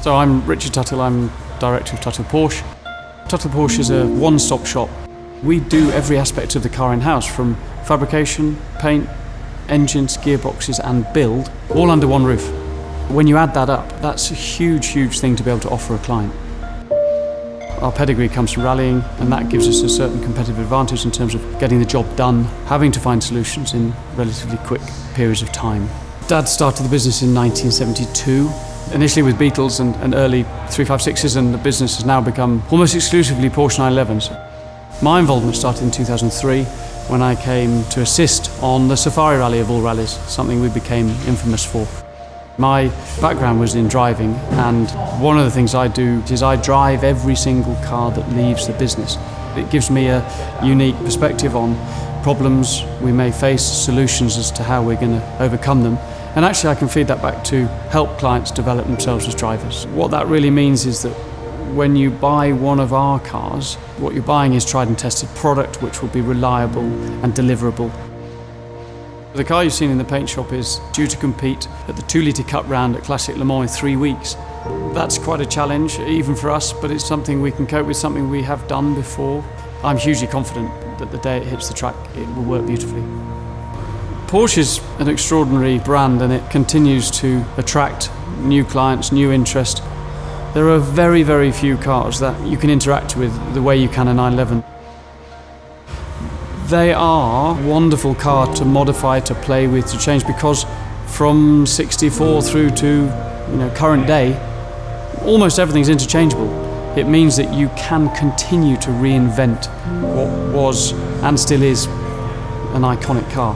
So I'm Richard Tuthill, I'm director of Tuthill Porsche. Tuthill Porsche is a one-stop shop. We do every aspect of the car in-house, from fabrication, paint, engines, gearboxes and build, all under one roof. When you add that up, that's a huge, huge thing to be able to offer a client. Our pedigree comes from rallying, and that gives us a certain competitive advantage in terms of getting the job done, having to find solutions in relatively quick periods of time. Dad started the business in 1972, initially with Beetles and early 356s, and the business has now become almost exclusively Porsche 911s. My involvement started in 2003 when I came to assist on the Safari Rally of all rallies, something we became infamous for. My background was in driving, and one of the things I do is I drive every single car that leaves the business. It gives me a unique perspective on problems we may face, solutions as to how we're going to overcome them. And actually I can feed that back to help clients develop themselves as drivers. What that really means is that when you buy one of our cars, what you're buying is tried and tested product which will be reliable and deliverable. The car you've seen in the paint shop is due to compete at the 2-litre Cup round at Classic Le Mans in 3 weeks. That's quite a challenge, even for us, but it's something we can cope with, something we have done before. I'm hugely confident that the day it hits the track, it will work beautifully. Porsche is an extraordinary brand, and it continues to attract new clients, new interest. There are very, very few cars that you can interact with the way you can a 911. They are a wonderful car to modify, to play with, to change, because from 64 through to current day, almost everything's interchangeable. It means that you can continue to reinvent what was and still is an iconic car.